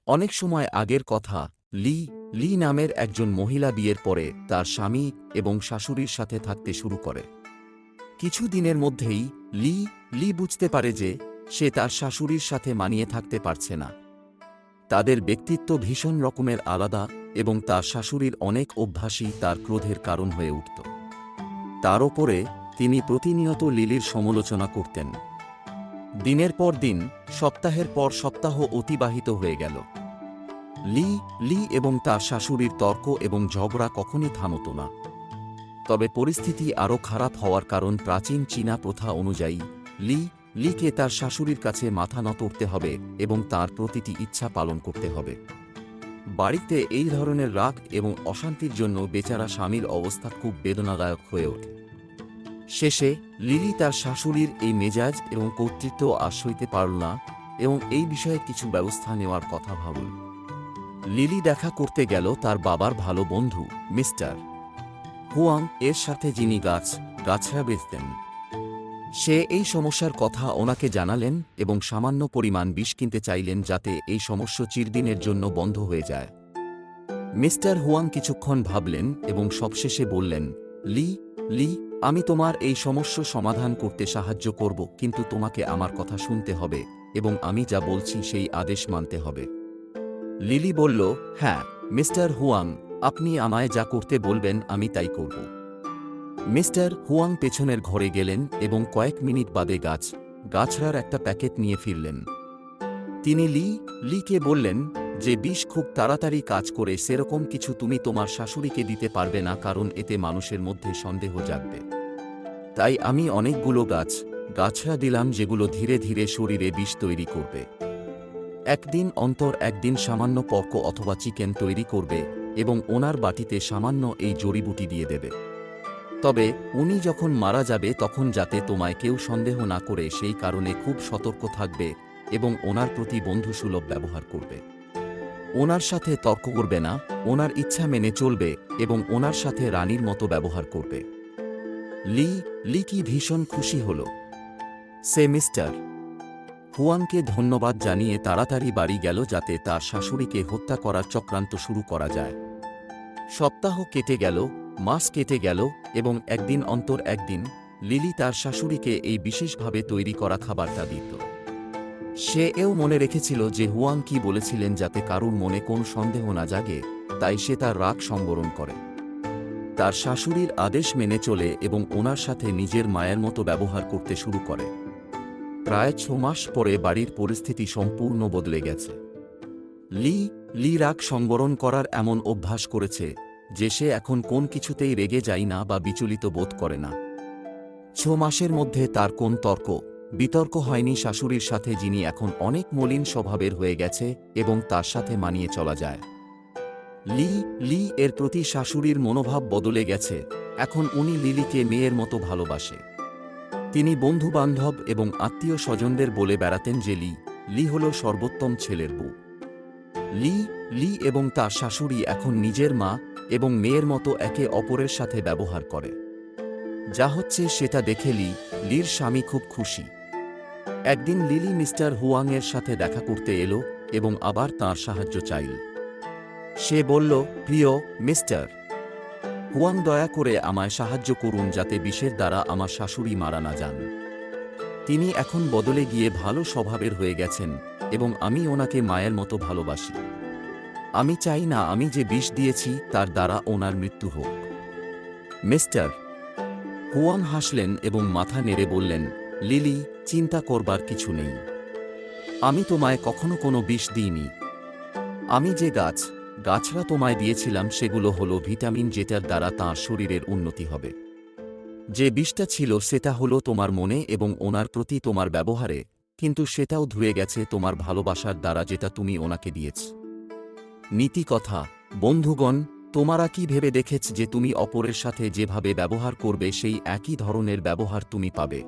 অনেক সময় আগের কথা, লি লি নামের একজন মহিলা বিয়ের পরে তার স্বামী এবং শাশুড়ির সাথে থাকতে শুরু করে। কিছু দিনের মধ্যেই লি লি বুঝতে পারে যে সে তার শাশুড়ির সাথে মানিয়ে থাকতে পারছে না। তাদের ব্যক্তিত্ব ভীষণ রকমের আলাদা এবং তার শাশুড়ির অনেক অভ্যাসই তার ক্রোধের কারণ হয়ে উঠত। তার ওপরে তিনি প্রতিনিয়ত লিলির সমালোচনা করতেন। দিনের পর দিন, সপ্তাহের পর সপ্তাহ অতিবাহিত হয়ে গেল। লি লি এবং তার শাশুড়ির তর্ক এবং ঝগড়া কখনই থামত না। তবে পরিস্থিতি আরও খারাপ হওয়ার কারণ প্রাচীন চীনা প্রথা অনুযায়ী লিকে তার শাশুড়ির কাছে মাথা নত করতে হবে এবং তার প্রতিটি ইচ্ছা পালন করতে হবে। বাড়িতে এই ধরনের রাগ এবং অশান্তির জন্য বেচারা স্বামীর অবস্থা খুব বেদনাদায়ক হয়ে ওঠে। শেষে লিলি তার শাশুড়ির এই মেজাজ এবং কর্তৃত্ব আর সইতে পারল না এবং এই বিষয়ে কিছু ব্যবস্থা নেওয়ার কথা ভাবল। লিলি দেখা করতে গেল তার বাবার ভালো বন্ধু মিস্টার হুয়াং এর সাথে, যিনি গাছরা বেচতেন। সে এই সমস্যার কথা ওনাকে জানালেন এবং সামান্য পরিমাণ বিষ কিনতে চাইলেন যাতে এই সমস্যা চিরদিনের জন্য বন্ধ হয়ে যায়। মিস্টার হুয়াং কিছুক্ষণ ভাবলেন এবং সবশেষে বললেন, লি আমি তোমার এই সমস্যা সমাধান করতে সাহায্য করব, কিন্তু তোমাকে আমার কথা শুনতে হবে এবং আমি যা বলছি সেই আদেশ মানতে হবে। লিলি বলল, হ্যাঁ মিস্টার হুয়াং, আপনি আমায় যা করতে বলবেন আমি তাই করব। মিস্টার হুয়াং পেছনের ঘরে গেলেন এবং কয়েক মিনিট বাদে গাছড়ার একটা প্যাকেট নিয়ে ফিরলেন। তিনি লিকে বললেন যে বিষ খুব তাড়াতাড়ি কাজ করে সেরকম কিছু তুমি তোমার শাশুড়িকে দিতে পারবে না, কারণ এতে মানুষের মধ্যে সন্দেহ জাগবে। তাই আমি অনেকগুলো গাছড়া দিলাম যেগুলো ধীরে ধীরে শরীরে বিষ তৈরি করবে। একদিন অন্তর একদিন সামান্য পর্ক অথবা চিকেন তৈরি করবে এবং ওনার বাটিতে সামান্য এই জড়িবুটি দিয়ে দেবে। তবে উনি যখন মারা যাবে তখন যাতে তোমায় কেউ সন্দেহ না করে সেই কারণে খুব সতর্ক থাকবে এবং ওনার প্রতি বন্ধুসুলভ ব্যবহার করবে। ওনার সাথে তর্ক করবে না, ওনার ইচ্ছা মেনে চলবে এবং ওনার সাথে রানীর মতো ব্যবহার করবে। লি কি ভীষণ খুশি হল। সে মিস্টার হুয়াংকে ধন্যবাদ জানিয়ে তাড়াতাড়ি বাড়ি গেল যাতে তার শাশুড়িকে হত্যা করার চক্রান্ত শুরু করা যায়। সপ্তাহ কেটে গেল, মাস কেটে গেল এবং একদিন অন্তর একদিন লিলি তার শাশুড়িকে এই বিশেষভাবে তৈরি করা খাবারটা দিত। সে এও মনে রেখেছিল যে হুয়াং কি বলেছিলেন যাতে কারুর মনে কোন সন্দেহ না জাগে, তাই সে তার রাগ সংবরণ করে। তার শাশুড়ির আদেশ মেনে চলে এবং ওনার সাথে নিজের মায়ের মতো ব্যবহার করতে শুরু করে। প্রায় 6 মাস পরে বাড়ির পরিস্থিতি সম্পূর্ণ বদলে গেছে। লি রাগ সংবরণ করার এমন অভ্যাস করেছে যে সে এখন কোন কিছুতেই রেগে যায় না বা বিচলিত বোধ করে না। 6 মাসের মধ্যে তার কোন বিতর্ক হয়নি শাশুড়ির সাথে, যিনি এখন অনেক মলিন স্বভাবের হয়ে গেছে এবং তার সাথে মানিয়ে চলা যায়। লি এর প্রতি শাশুড়ির মনোভাব বদলে গেছে। এখন উনি লিলিকে মেয়ের মতো ভালোবাসে। তিনি বন্ধুবান্ধব এবং আত্মীয় স্বজনদের বলে বেড়াতেন যে লি হল সর্বোত্তম ছেলের বউ। লি এবং তার শাশুড়ি এখন নিজের মা এবং মেয়ের মতো একে অপরের সাথে ব্যবহার করে। যা হচ্ছে সেটা দেখে লির স্বামী খুব খুশি। একদিন লিলি মিস্টার হুয়াংয়ের সাথে দেখা করতে এলো এবং আবার তাঁর সাহায্য চাইল। সে বলল, প্রিয় মিস্টার হুয়াং, দয়া করে আমায় সাহায্য করুন যাতে বিষের দ্বারা আমার শাশুড়ি মারা না যান। তিনি এখন বদলে গিয়ে ভালো স্বভাবের হয়ে গেছেন এবং আমি ওনাকে মায়ের মতো ভালোবাসি। আমি চাই না আমি যে বিষ দিয়েছি তার দ্বারা ওনার মৃত্যু হোক। মিস্টার হুয়াং হাসলেন এবং মাথা নেড়ে বললেন, লিলি, চিন্তা করবার কিছু নেই। আমি তোমায় কখনো কোনো বিষ দিইনি। আমি যে গাছরা তোমায় দিয়েছিলাম সেগুলো হলো ভিটামিন, যেটার দ্বারা তাঁর শরীরের উন্নতি হবে। যে বিষটা ছিল সেটা হলো তোমার মনে এবং ওনার প্রতি তোমার ব্যবহারে, কিন্তু সেটাও ধুয়ে গেছে তোমার ভালোবাসার দ্বারা যেটা তুমি ওনাকে দিয়েছ। নীতি কথা, বন্ধুগণ, তোমরা কি ভেবে দেখেছ যে তুমি অপরের সাথে যেভাবে ব্যবহার করবে সেই একই ধরনের ব্যবহার তুমি পাবে?